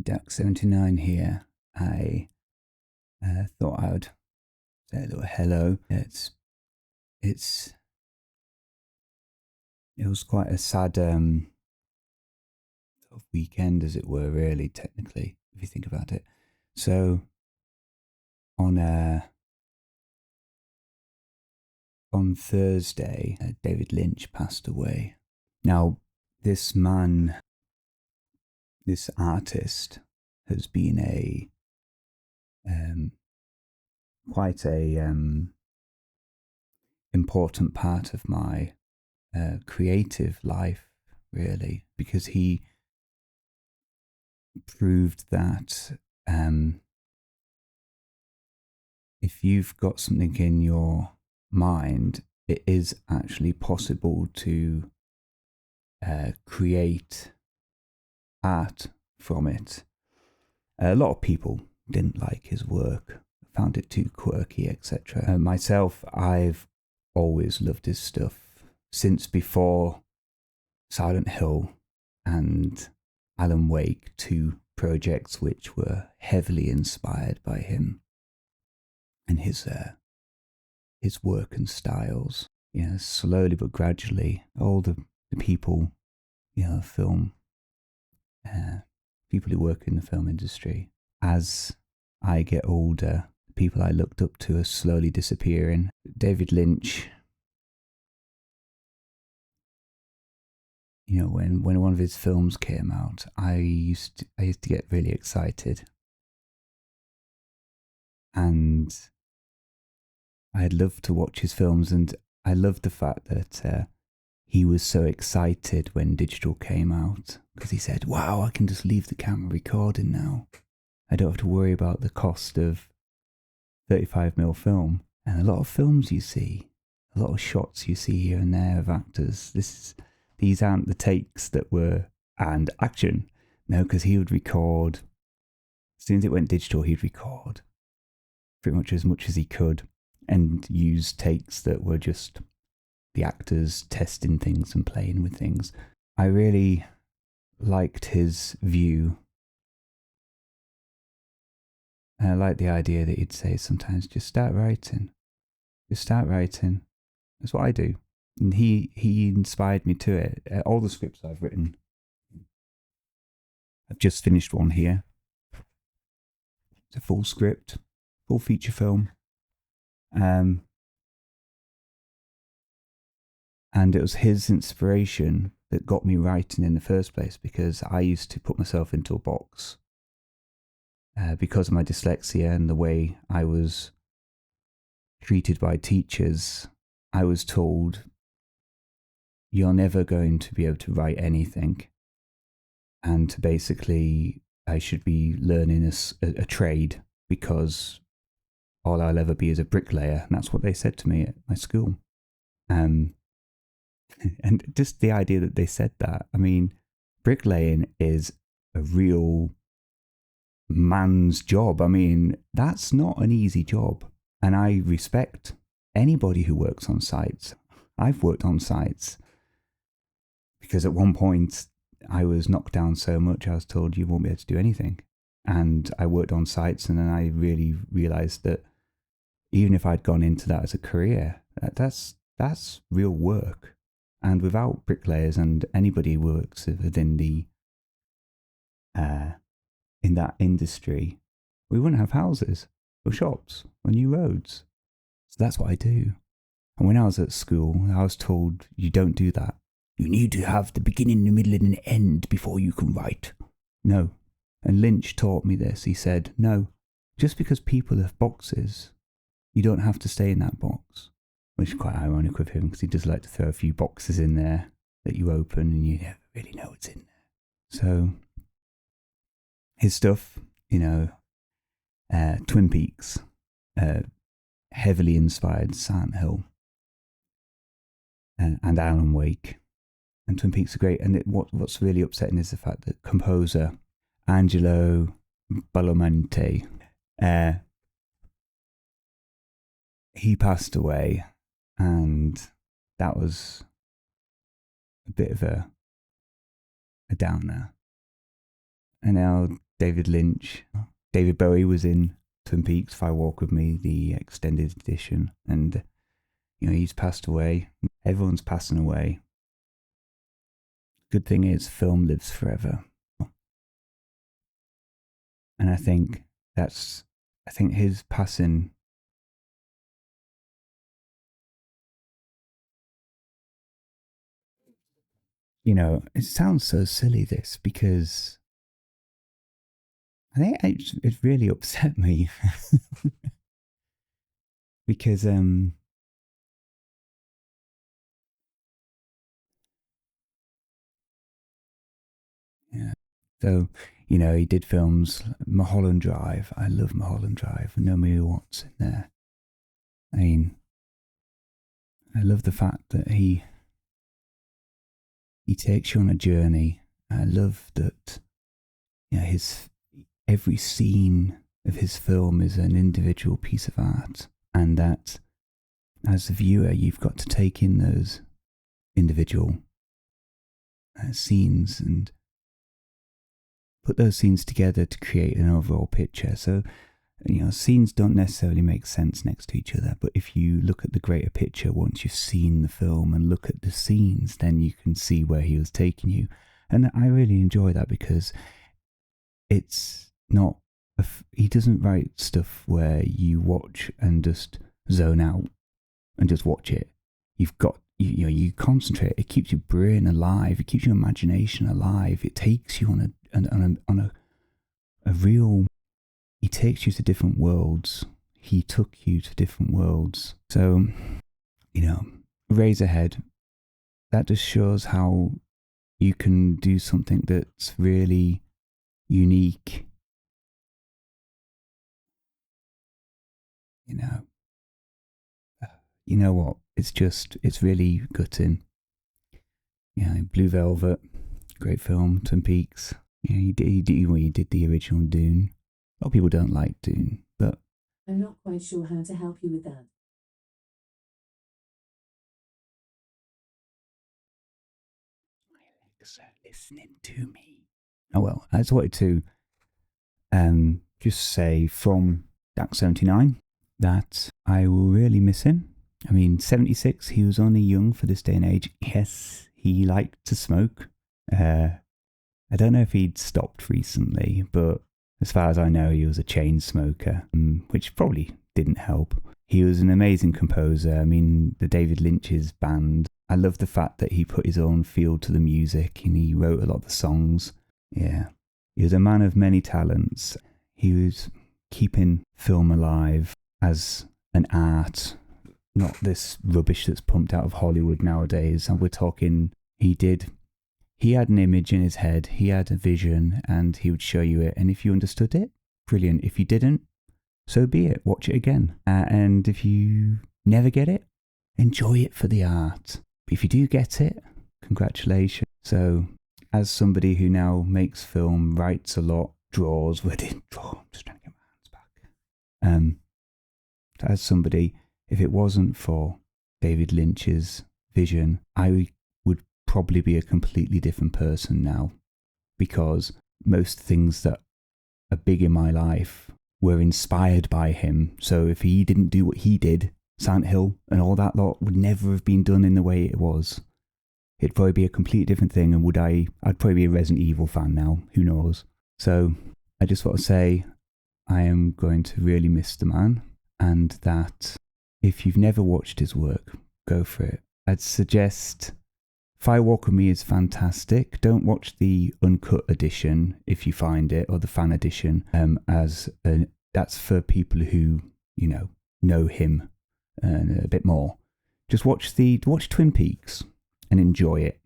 Duck 79 here. I thought I would say a little hello. It's it was quite a sad sort of weekend, as it were, really, technically, if you think about it. So on on Thursday, David Lynch passed away. Now, this man, this artist, has been a um, quite a important part of my creative life, really, because he proved that if you've got something in your mind, it is actually possible to create art from it. A lot of people didn't like his work, found it too quirky, etc. Myself, I've always loved his stuff since before Silent Hill and Alan Wake, two projects which were heavily inspired by him and his work and styles. Slowly but gradually, all the people, film people who work in the film industry, as I get older, people I looked up to are slowly disappearing. David Lynch, when one of his films came out, I used to get really excited, and I'd love to watch his films, and I loved the fact that he was so excited when digital came out, because he said, "Wow, I can just leave the camera recording now. I don't have to worry about the cost of 35mm film." And a lot of films you see, a lot of shots you see here and there of actors, these aren't the takes that were, and action. No, because he would record, as soon as it went digital, he'd record pretty much as he could and use takes that were just the actors testing things and playing with things. I really liked his view. And I liked the idea that he'd say sometimes, just start writing. Just start writing. That's what I do. And he inspired me to it. All the scripts I've written, I've just finished one here. It's a full script, full feature film. And it was his inspiration that got me writing in the first place, because I used to put myself into a box because of my dyslexia and the way I was treated by teachers. I was told, you're never going to be able to write anything, and basically I should be learning a trade, because all I'll ever be is a bricklayer. And that's what they said to me at my school. And just the idea that they said that, I mean, bricklaying is a real man's job. I mean, that's not an easy job. And I respect anybody who works on sites. I've worked on sites because at one point I was knocked down so much I was told you won't be able to do anything. And I worked on sites, and then I really realised that even if I'd gone into that as a career, that's real work. And without bricklayers and anybody who works within the in that industry, we wouldn't have houses or shops or new roads. So that's what I do. And when I was at school, I was told, you don't do that. You need to have the beginning, the middle, and the end before you can write. No. And Lynch taught me this. He said, no, just because people have boxes, you don't have to stay in that box. Which is quite ironic with him, because he does like to throw a few boxes in there that you open and you never really know what's in there. So his stuff, Twin Peaks, heavily inspired Silent Hill, and Alan Wake. And Twin Peaks are great. And what's really upsetting is the fact that composer Angelo Badalamenti, he passed away, and that was a bit of a downer. And now David Lynch. David Bowie was in Twin Peaks, Fire Walk with Me, the extended edition. And, he's passed away. Everyone's passing away. Good thing is, film lives forever. And I think his passing, it sounds so silly, this, because I think it really upset me. Because, yeah. So, he did films, Mulholland Drive. I love Mulholland Drive. Naomi Watts in there. I mean, I love the fact that he takes you on a journey. I love that, his every scene of his film is an individual piece of art, and that as a viewer, you've got to take in those individual scenes and put those scenes together to create an overall picture. So, scenes don't necessarily make sense next to each other, but if you look at the greater picture once you've seen the film and look at the scenes, then you can see where he was taking you. And I really enjoy that, because it's not, he doesn't write stuff where you watch and just zone out and just watch it. You've got, you concentrate. It keeps your brain alive. It keeps your imagination alive. It takes you on a real. He takes you to different worlds. He took you to different worlds. So, Razorhead. That just shows how you can do something that's really unique. You know what? It's really gutting. Blue Velvet, great film. Twin Peaks. He did the original Dune. A lot of people don't like Dune, but I'm not quite sure how to help you with that. Alexa, listening to me. Oh well, I just wanted to just say from Dark 79 that I will really miss him. I mean, 76, he was only young for this day and age. Yes, he liked to smoke. I don't know if he'd stopped recently, but as far as I know, he was a chain smoker, which probably didn't help. He was an amazing composer. I mean, the David Lynch's band. I love the fact that he put his own feel to the music and he wrote a lot of the songs. Yeah. He was a man of many talents. He was keeping film alive as an art, not this rubbish that's pumped out of Hollywood nowadays. And we're talking, he had an image in his head, he had a vision, and he would show you it. And if you understood it, brilliant. If you didn't, so be it. Watch it again. And if you never get it, enjoy it for the art. But if you do get it, congratulations. So, as somebody who now makes film, writes a lot, draws, I'm just trying to get my hands back. As somebody, if it wasn't for David Lynch's vision, I would probably be a completely different person now, because most things that are big in my life were inspired by him. So if he didn't do what he did, Silent Hill and all that lot would never have been done in the way it was. It'd probably be a completely different thing, and I'd probably be a Resident Evil fan now, who knows. So I just want to say I am going to really miss the man, and that if you've never watched his work, go for it. I'd suggest Firewalk with Me is fantastic. Don't watch the uncut edition if you find it, or the fan edition, that's for people who, know him a bit more. Just watch Twin Peaks and enjoy it.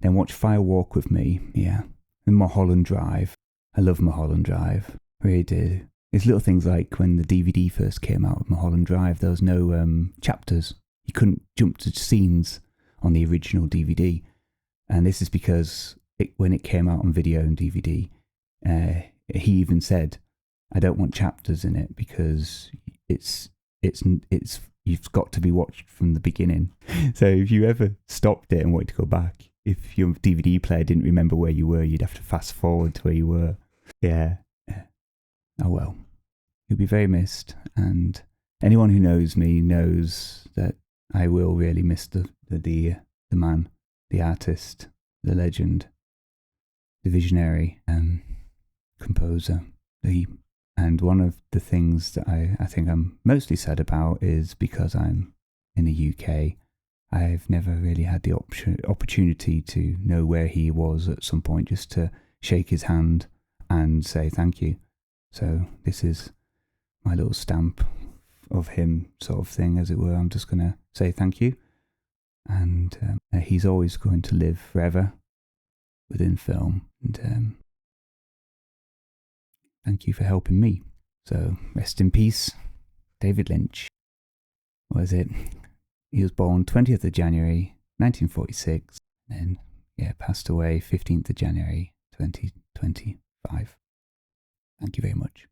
Then watch Firewalk with Me, yeah. And Mulholland Drive. I love Mulholland Drive. Really do. It's little things like when the DVD first came out of Mulholland Drive, there was no chapters. You couldn't jump to scenes on the original DVD. And this is because when it came out on video and DVD, he even said, I don't want chapters in it because it's you've got to be watched from the beginning. So if you ever stopped it and wanted to go back, if your DVD player didn't remember where you were, you'd have to fast forward to where you were. Yeah. Oh well. He'll be very missed, and anyone who knows me knows that I will really miss the man, the artist, the legend, the visionary, composer. And one of the things that I think I'm mostly sad about is because I'm in the UK, I've never really had the opportunity to know where he was at some point, just to shake his hand and say thank you. So this is my little stamp of him, sort of thing, as it were. I'm just going to say thank you. And he's always going to live forever within film. And thank you for helping me. So rest in peace, David Lynch. What is it? He was born 20th of January 1946, and passed away 15th of January 2025. Thank you very much.